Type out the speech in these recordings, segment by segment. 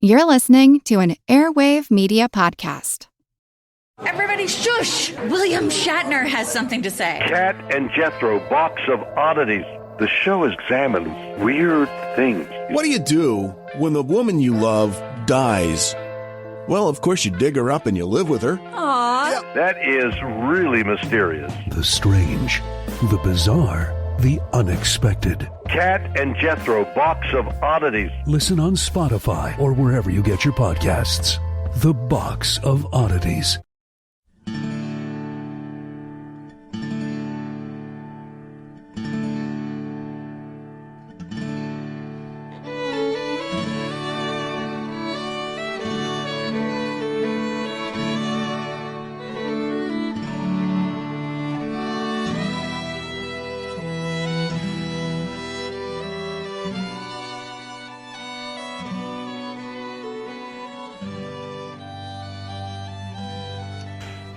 You're listening to an Airwave Media Podcast. Everybody shush! William Shatner has something to say. Cat and Jethro, Box of Oddities. The show examines weird things. What do you do when the woman you love dies? Well, of course you dig her up and you live with her. Aww. That is really mysterious. The strange, the bizarre, the unexpected. Cat and Jethro, Box of Oddities. Listen on Spotify or wherever you get your podcasts. The Box of Oddities.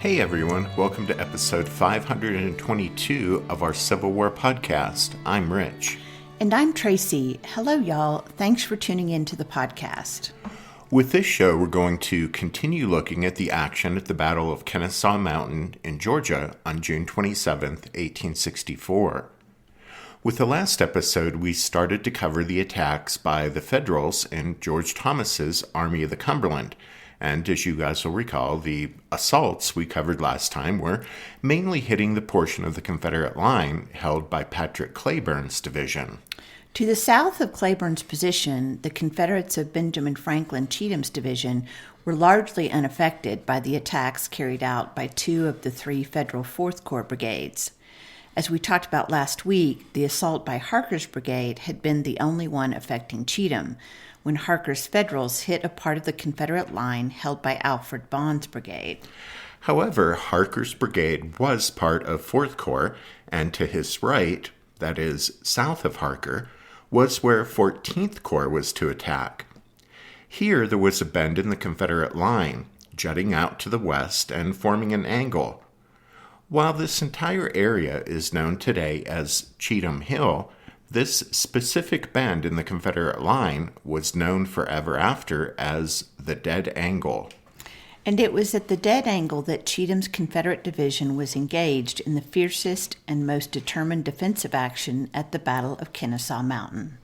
Hey everyone, welcome to episode 522 of our Civil War podcast. I'm Rich. And I'm Tracy. Hello y'all, thanks for tuning in to the podcast. With this show, we're going to continue looking at the action at the Battle of Kennesaw Mountain in Georgia on June 27th, 1864. With the last episode, we started to cover the attacks by the Federals in George Thomas's Army of the Cumberland. And as you guys will recall, the assaults we covered last time were mainly hitting the portion of the Confederate line held by Patrick Cleburne's division. To the south of Cleburne's position, the Confederates of Benjamin Franklin Cheatham's division were largely unaffected by the attacks carried out by two of the three Federal Fourth Corps brigades. As we talked about last week, the assault by Harker's brigade had been the only one affecting Cheatham, when Harker's Federals hit a part of the Confederate line held by Alfred Bond's brigade. However, Harker's brigade was part of Fourth Corps, and to his right, that is, south of Harker, was where 14th Corps was to attack. Here there was a bend in the Confederate line, jutting out to the west and forming an angle. While this entire area is known today as Cheatham Hill, this specific bend in the Confederate line was known forever after as the Dead Angle. And it was at the Dead Angle that Cheatham's Confederate division was engaged in the fiercest and most determined defensive action at the Battle of Kennesaw Mountain.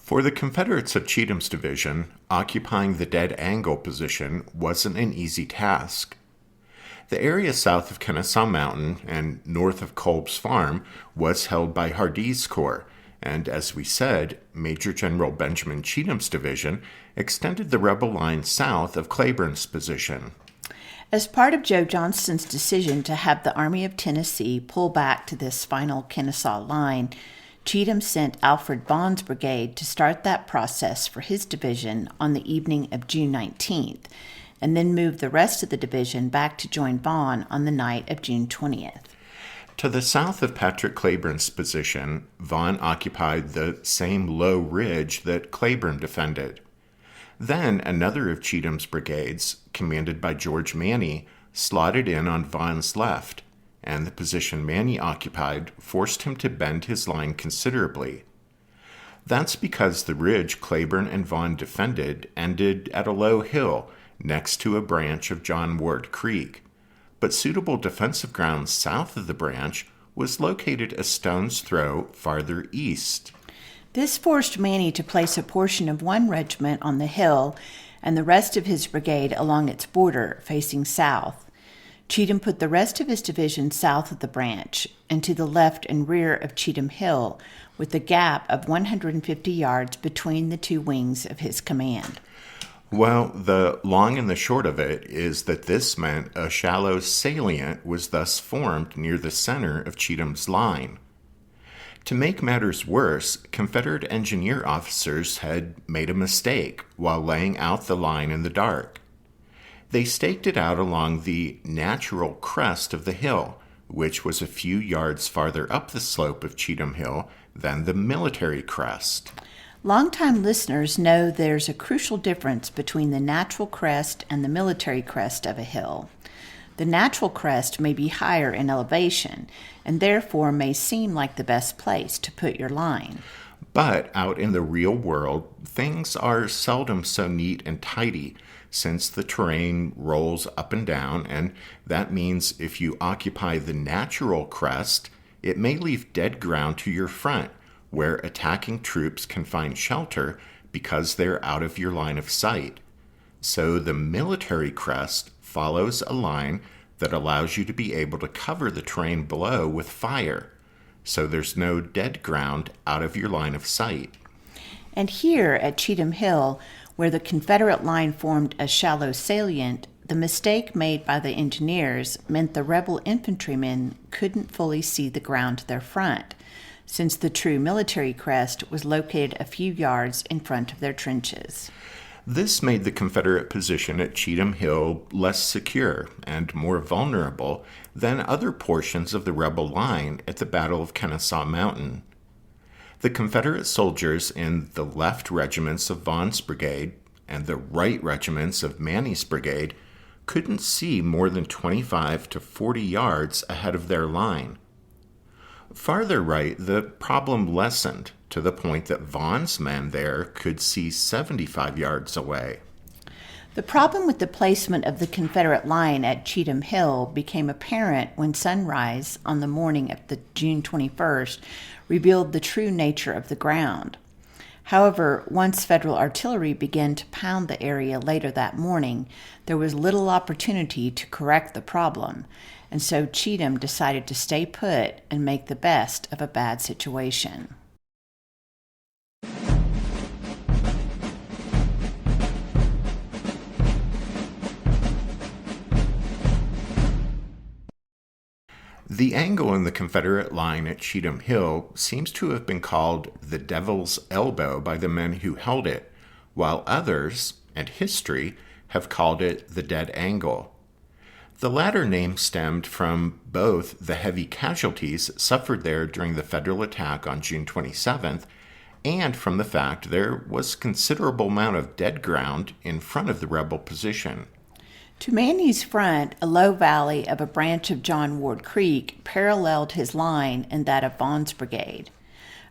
For the Confederates of Cheatham's division, occupying the Dead Angle position wasn't an easy task. The area south of Kennesaw Mountain and north of Kolb's Farm was held by Hardee's Corps, and as we said, Major General Benjamin Cheatham's division extended the rebel line south of Cleburne's position. As part of Joe Johnston's decision to have the Army of Tennessee pull back to this final Kennesaw line, Cheatham sent Alfred Bond's brigade to start that process for his division on the evening of June 19th, and then moved the rest of the division back to join Bond on the night of June 20th. To the south of Patrick Cleburne's position, Vaughn occupied the same low ridge that Cleburne defended. Then another of Cheatham's brigades, commanded by George Manny, slotted in on Vaughn's left, and the position Manny occupied forced him to bend his line considerably. That's because the ridge Cleburne and Vaughn defended ended at a low hill next to a branch of John Ward Creek, but suitable defensive ground south of the branch was located a stone's throw farther east. This forced Manny to place a portion of one regiment on the hill and the rest of his brigade along its border, facing south. Cheatham put the rest of his division south of the branch and to the left and rear of Cheatham Hill, with a gap of 150 yards between the two wings of his command. Well, the long and the short of it is that this meant a shallow salient was thus formed near the center of Cheatham's line. To make matters worse, Confederate engineer officers had made a mistake while laying out the line in the dark. They staked it out along the natural crest of the hill, which was a few yards farther up the slope of Cheatham Hill than the military crest. Longtime listeners know there's a crucial difference between the natural crest and the military crest of a hill. The natural crest may be higher in elevation and therefore may seem like the best place to put your line. But out in the real world, things are seldom so neat and tidy, since the terrain rolls up and down, and that means if you occupy the natural crest, it may leave dead ground to your front, where attacking troops can find shelter because they're out of your line of sight. So the military crest follows a line that allows you to be able to cover the terrain below with fire, so there's no dead ground out of your line of sight. And here at Cheatham Hill, where the Confederate line formed a shallow salient, the mistake made by the engineers meant the rebel infantrymen couldn't fully see the ground to their front, since the true military crest was located a few yards in front of their trenches. This made the Confederate position at Cheatham Hill less secure and more vulnerable than other portions of the rebel line at the Battle of Kennesaw Mountain. The Confederate soldiers in the left regiments of Vaughan's brigade and the right regiments of Manny's brigade couldn't see more than 25 to 40 yards ahead of their line. Farther right, the problem lessened to the point that Vaughan's men there could see 75 yards away. The problem with the placement of the Confederate line at Cheatham Hill became apparent when sunrise on the morning of the June 21st revealed the true nature of the ground. However, once Federal artillery began to pound the area later that morning, there was little opportunity to correct the problem, and so Cheatham decided to stay put and make the best of a bad situation. The angle in the Confederate line at Cheatham Hill seems to have been called the Devil's Elbow by the men who held it, while others, and history, have called it the Dead Angle. The latter name stemmed from both the heavy casualties suffered there during the Federal attack on June 27th and from the fact there was considerable amount of dead ground in front of the rebel position. To Manny's front, a low valley of a branch of John Ward Creek paralleled his line and that of Vaughan's brigade.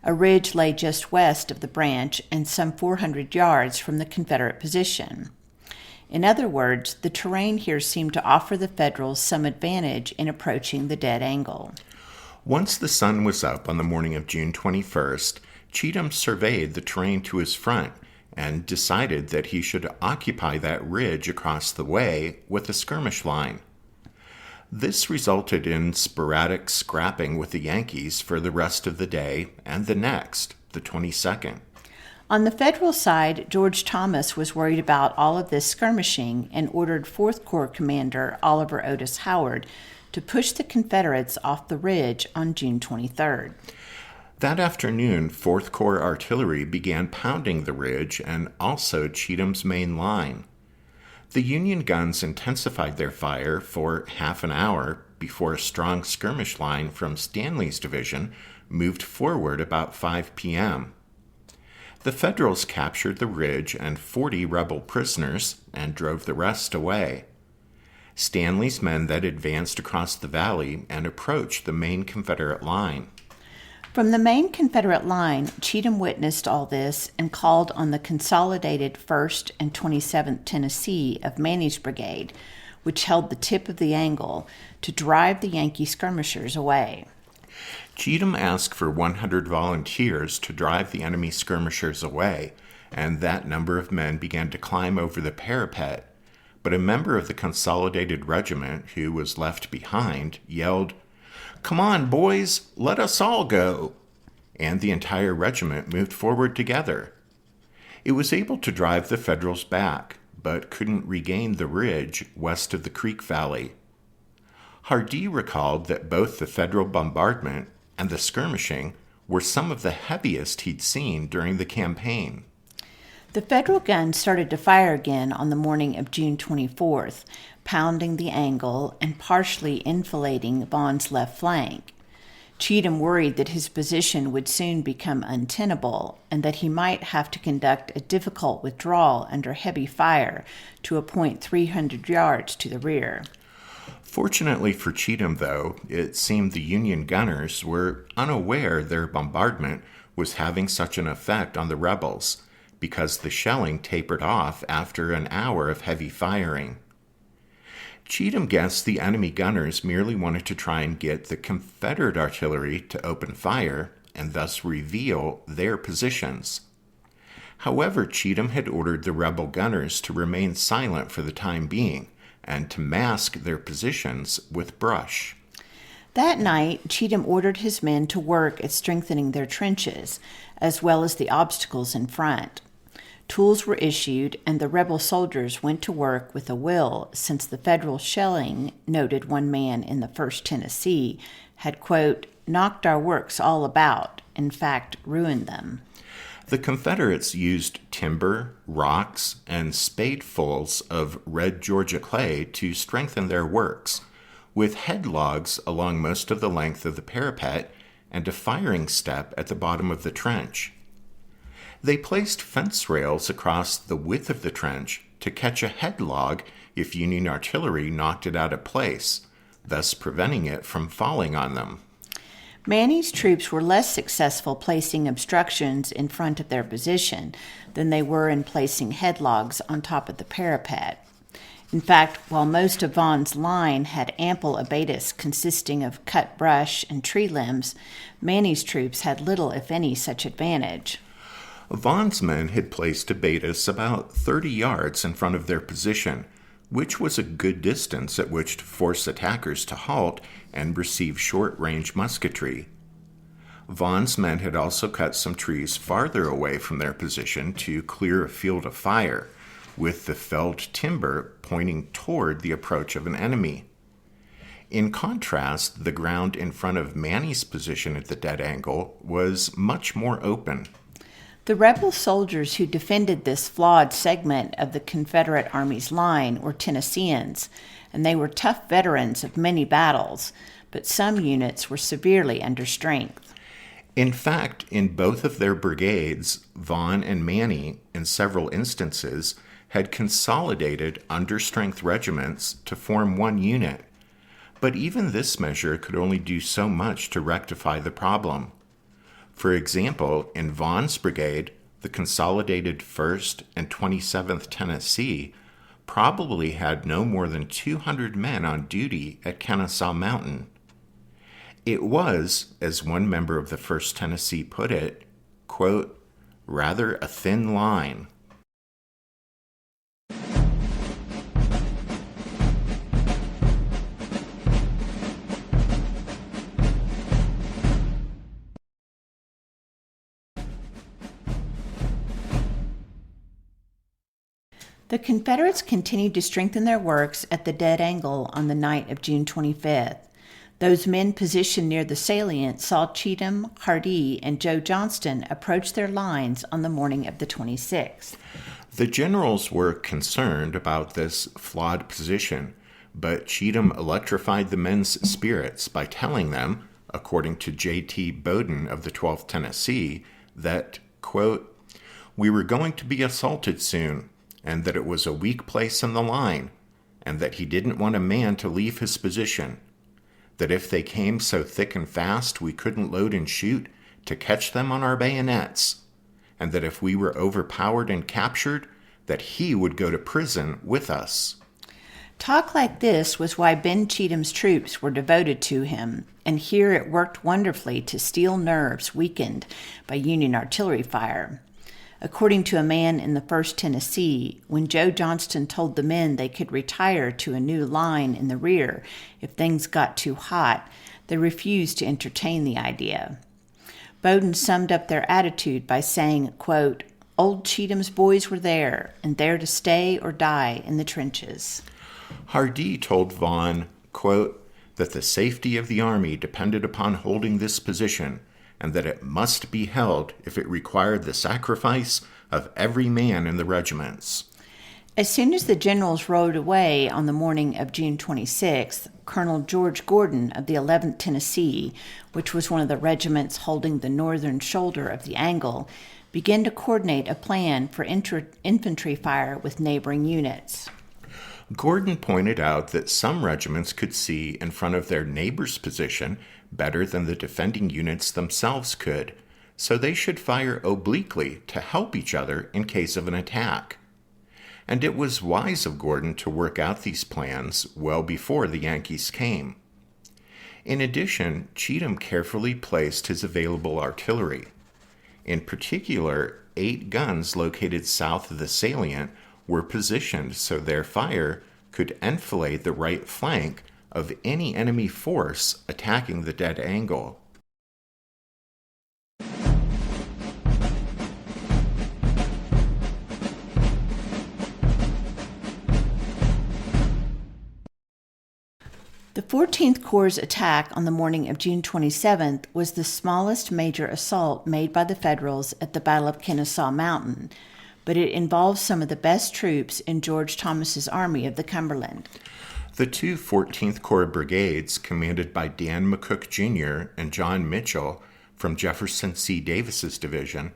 A ridge lay just west of the branch and some 400 yards from the Confederate position. In other words, the terrain here seemed to offer the Federals some advantage in approaching the dead angle. Once the sun was up on the morning of June 21st, Cheatham surveyed the terrain to his front and decided that he should occupy that ridge across the way with a skirmish line. This resulted in sporadic scrapping with the Yankees for the rest of the day and the next, the 22nd. On the Federal side, George Thomas was worried about all of this skirmishing and ordered 4th Corps Commander Oliver Otis Howard to push the Confederates off the ridge on June 23rd. That afternoon, 4th Corps artillery began pounding the ridge and also Cheatham's main line. The Union guns intensified their fire for half an hour before a strong skirmish line from Stanley's division moved forward about 5 p.m. The Federals captured the ridge and 40 rebel prisoners and drove the rest away. Stanley's men then advanced across the valley and approached the main Confederate line. From the main Confederate line, Cheatham witnessed all this and called on the consolidated 1st and 27th Tennessee of Manny's brigade, which held the tip of the angle, to drive the Yankee skirmishers away. Cheatham asked for 100 volunteers to drive the enemy skirmishers away, and that number of men began to climb over the parapet. But a member of the consolidated regiment, who was left behind, yelled, "Come on, boys, let us all go," and the entire regiment moved forward together. It was able to drive the Federals back, but couldn't regain the ridge west of the Creek Valley. Hardee recalled that both the Federal bombardment and the skirmishing were some of the heaviest he'd seen during the campaign. The Federal guns started to fire again on the morning of June 24th, pounding the angle and partially enfilading Vaughan's left flank. Cheatham worried that his position would soon become untenable and that he might have to conduct a difficult withdrawal under heavy fire to a point 300 yards to the rear. Fortunately for Cheatham, though, it seemed the Union gunners were unaware their bombardment was having such an effect on the rebels, because the shelling tapered off after an hour of heavy firing. Cheatham guessed the enemy gunners merely wanted to try and get the Confederate artillery to open fire and thus reveal their positions. However, Cheatham had ordered the rebel gunners to remain silent for the time being and to mask their positions with brush. That night, Cheatham ordered his men to work at strengthening their trenches, as well as the obstacles in front. Tools were issued, and the rebel soldiers went to work with a will, since the Federal shelling, noted one man in the 1st Tennessee, had, quote, knocked our works all about, in fact, ruined them. The Confederates used timber, rocks, and spadefuls of red Georgia clay to strengthen their works, with headlogs along most of the length of the parapet and a firing step at the bottom of the trench. They placed fence rails across the width of the trench to catch a headlog if Union artillery knocked it out of place, thus preventing it from falling on them. Manny's troops were less successful placing obstructions in front of their position than they were in placing headlogs on top of the parapet. In fact, while most of Vaughn's line had ample abatis consisting of cut brush and tree limbs, Manny's troops had little, if any, such advantage. Vaughn's men had placed abatis about 30 yards in front of their position, which was a good distance at which to force attackers to halt and receive short-range musketry. Vaughn's men had also cut some trees farther away from their position to clear a field of fire, with the felled timber pointing toward the approach of an enemy. In contrast, the ground in front of Manny's position at the dead angle was much more open. The rebel soldiers who defended this flawed segment of the Confederate Army's line were Tennesseans, and they were tough veterans of many battles, but some units were severely under strength. In fact, in both of their brigades, Vaughn and Manny, in several instances, had consolidated understrength regiments to form one unit. But even this measure could only do so much to rectify the problem. For example, in Vaughn's brigade, the consolidated 1st and 27th Tennessee probably had no more than 200 men on duty at Kennesaw Mountain. It was, as one member of the 1st Tennessee put it, quote, rather a thin line. The Confederates continued to strengthen their works at the dead angle on the night of June 25th. Those men positioned near the salient saw Cheatham, Hardee, and Joe Johnston approach their lines on the morning of the 26th. The generals were concerned about this flawed position, but Cheatham electrified the men's spirits by telling them, according to J.T. Bowden of the 12th Tennessee, that, quote, we were going to be assaulted soon, and that it was a weak place in the line, and that he didn't want a man to leave his position, that if they came so thick and fast we couldn't load and shoot, to catch them on our bayonets, and that if we were overpowered and captured, that he would go to prison with us. Talk like this was why Ben Cheatham's troops were devoted to him, and here it worked wonderfully to steel nerves weakened by Union artillery fire. According to a man in the 1st Tennessee, when Joe Johnston told the men they could retire to a new line in the rear if things got too hot, they refused to entertain the idea. Bowden summed up their attitude by saying, quote, old Cheatham's boys were there, and there to stay or die in the trenches. Hardee told Vaughn, quote, that the safety of the army depended upon holding this position, and that it must be held if it required the sacrifice of every man in the regiments. As soon as the generals rode away on the morning of June 26th, Colonel George Gordon of the 11th Tennessee, which was one of the regiments holding the northern shoulder of the angle, began to coordinate a plan for infantry fire with neighboring units. Gordon pointed out that some regiments could see in front of their neighbor's position better than the defending units themselves could, so they should fire obliquely to help each other in case of an attack. And it was wise of Gordon to work out these plans well before the Yankees came. In addition, Cheatham carefully placed his available artillery. In particular, 8 guns located south of the salient were positioned so their fire could enfilade the right flank of any enemy force attacking the dead angle. The 14th Corps' attack on the morning of June 27th was the smallest major assault made by the Federals at the Battle of Kennesaw Mountain, but it involved some of the best troops in George Thomas's Army of the Cumberland. The two 14th Corps brigades, commanded by Dan McCook Jr. and John Mitchell from Jefferson C. Davis's division,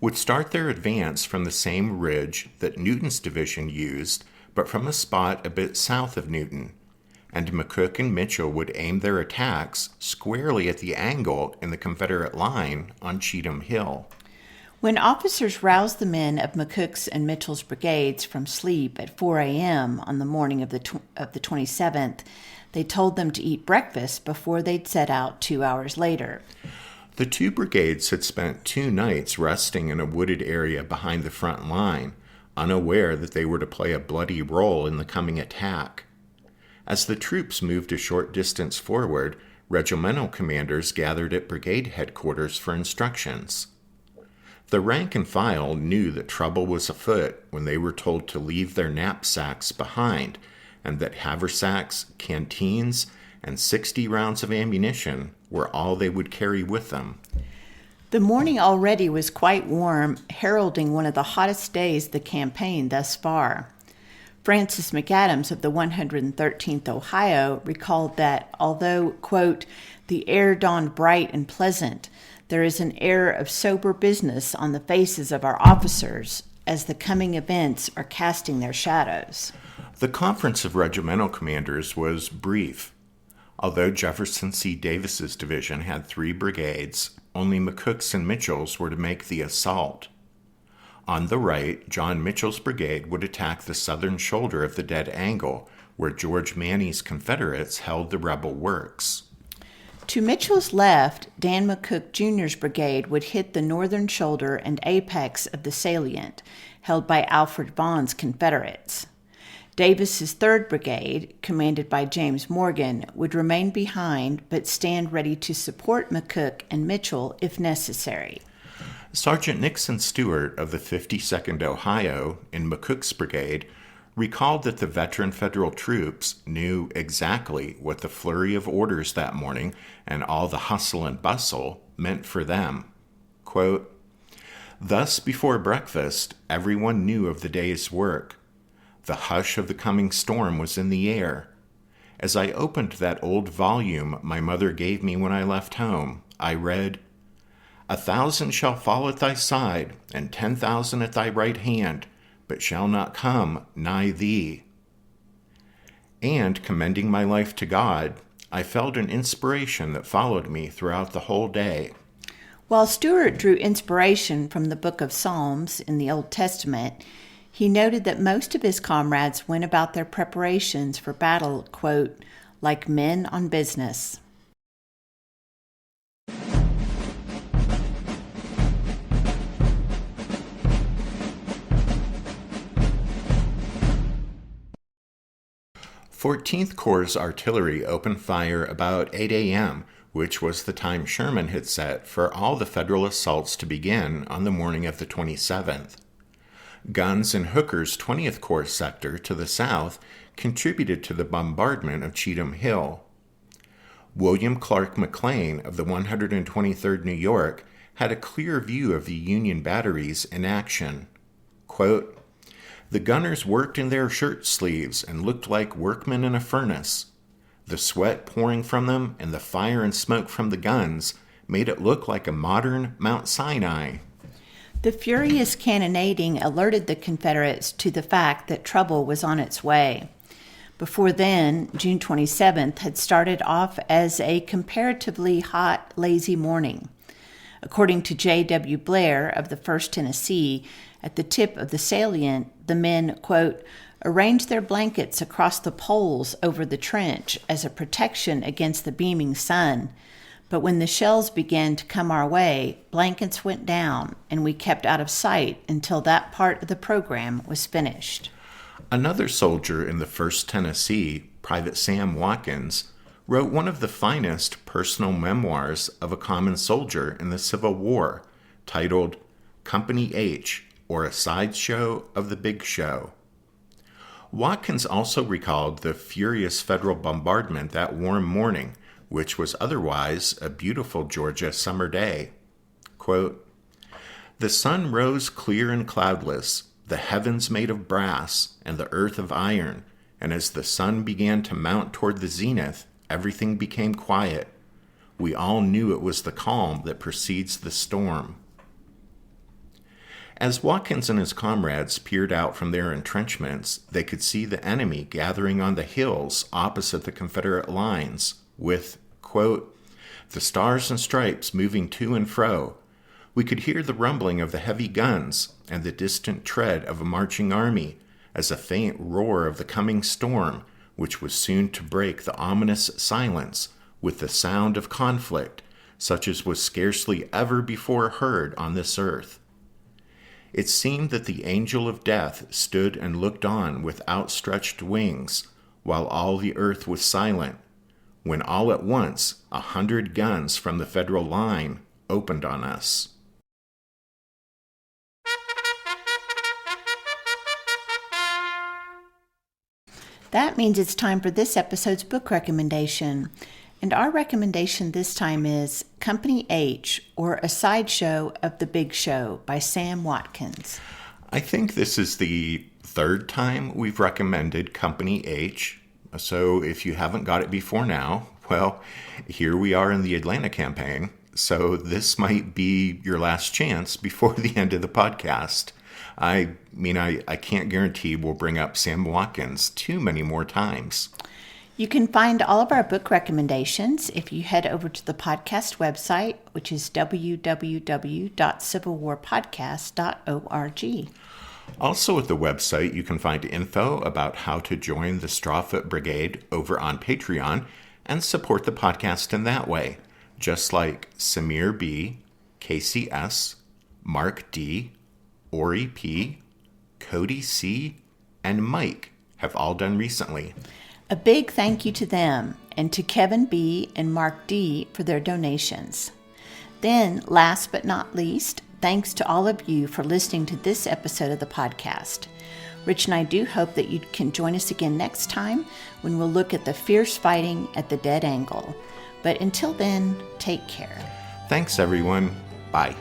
would start their advance from the same ridge that Newton's division used, but from a spot a bit south of Newton, and McCook and Mitchell would aim their attacks squarely at the angle in the Confederate line on Cheatham Hill. When officers roused the men of McCook's and Mitchell's brigades from sleep at 4 a.m. on the morning of the 27th, they told them to eat breakfast before they'd set out 2 hours later. The two brigades had spent 2 nights resting in a wooded area behind the front line, unaware that they were to play a bloody role in the coming attack. As the troops moved a short distance forward, regimental commanders gathered at brigade headquarters for instructions. The rank and file knew that trouble was afoot when they were told to leave their knapsacks behind, and that haversacks, canteens, and 60 rounds of ammunition were all they would carry with them. The morning already was quite warm, heralding one of the hottest days of the campaign thus far. Francis McAdams of the 113th Ohio recalled that although, quote, the air dawned bright and pleasant, there is an air of sober business on the faces of our officers as the coming events are casting their shadows. The conference of regimental commanders was brief. Although Jefferson C. Davis's division had 3 brigades, only McCook's and Mitchell's were to make the assault. On the right, John Mitchell's brigade would attack the southern shoulder of the dead angle, where George Manny's Confederates held the rebel works. To Mitchell's left, Dan McCook Jr.'s brigade would hit the northern shoulder and apex of the salient, held by Alfred Vaughn's Confederates. Davis's 3rd Brigade, commanded by James Morgan, would remain behind but stand ready to support McCook and Mitchell if necessary. Sergeant Nixon Stewart of the 52nd Ohio in McCook's brigade recalled that the veteran federal troops knew exactly what the flurry of orders that morning and all the hustle and bustle meant for them. Quote, thus, before breakfast, everyone knew of the day's work. The hush of the coming storm was in the air. As I opened that old volume my mother gave me when I left home, I read, 1,000 shall fall at thy side, and 10,000 at thy right hand, but shall not come nigh thee. And, commending my life to God, I felt an inspiration that followed me throughout the whole day. While Stewart drew inspiration from the book of Psalms in the Old Testament, he noted that most of his comrades went about their preparations for battle, quote, like men on business. Fourteenth Corps' artillery opened fire about 8 a.m., which was the time Sherman had set for all the Federal assaults to begin on the morning of the 27th. Guns in Hooker's 20th Corps sector to the south contributed to the bombardment of Cheatham Hill. William Clark McLean of the 123rd New York had a clear view of the Union batteries in action. Quote, the gunners worked in their shirt sleeves and looked like workmen in a furnace. The sweat pouring from them and the fire and smoke from the guns made it look like a modern Mount Sinai. The furious cannonading alerted the Confederates to the fact that trouble was on its way. Before then, June 27th had started off as a comparatively hot, lazy morning. According to J.W. Blair of the 1st Tennessee, at the tip of the salient, the men, quote, arranged their blankets across the poles over the trench as a protection against the beaming sun. But when the shells began to come our way, blankets went down, and we kept out of sight until that part of the program was finished. Another soldier in the 1st Tennessee, Private Sam Watkins, wrote one of the finest personal memoirs of a common soldier in the Civil War, titled Company H, or A Sideshow of the Big Show. Watkins also recalled the furious federal bombardment that warm morning, which was otherwise a beautiful Georgia summer day. Quote, "The sun rose clear and cloudless, the heavens made of brass, and the earth of iron, and as the sun began to mount toward the zenith, everything became quiet. We all knew it was the calm that precedes the storm." As Watkins and his comrades peered out from their entrenchments, they could see the enemy gathering on the hills opposite the Confederate lines, with, quote, "the stars and stripes moving to and fro. We could hear the rumbling of the heavy guns and the distant tread of a marching army, as a faint roar of the coming storm, which was soon to break the ominous silence with the sound of conflict, such as was scarcely ever before heard on this earth. It seemed that the angel of death stood and looked on with outstretched wings, while all the earth was silent, when all at once 100 guns from the Federal line opened on us." That means it's time for this episode's book recommendation. And our recommendation this time is Company H, or A Sideshow of the Big Show by Sam Watkins. I think this is the 3rd time we've recommended Company H. So if you haven't got it before now, well, here we are in the Atlanta campaign. So this might be your last chance before the end of the podcast. I mean, I can't guarantee we'll bring up Sam Watkins too many more times. You can find all of our book recommendations if you head over to the podcast website, which is www.civilwarpodcast.org. Also at the website, you can find info about how to join the Strawfoot Brigade over on Patreon and support the podcast in that way, just like Samir B., Casey S., Mark D., Ori P., Cody C., and Mike have all done recently. A big thank you to them and to Kevin B. and Mark D. for their donations. Then, last but not least, thanks to all of you for listening to this episode of the podcast. Rich and I do hope that you can join us again next time when we'll look at the fierce fighting at the Dead Angle. But until then, take care. Thanks, everyone. Bye.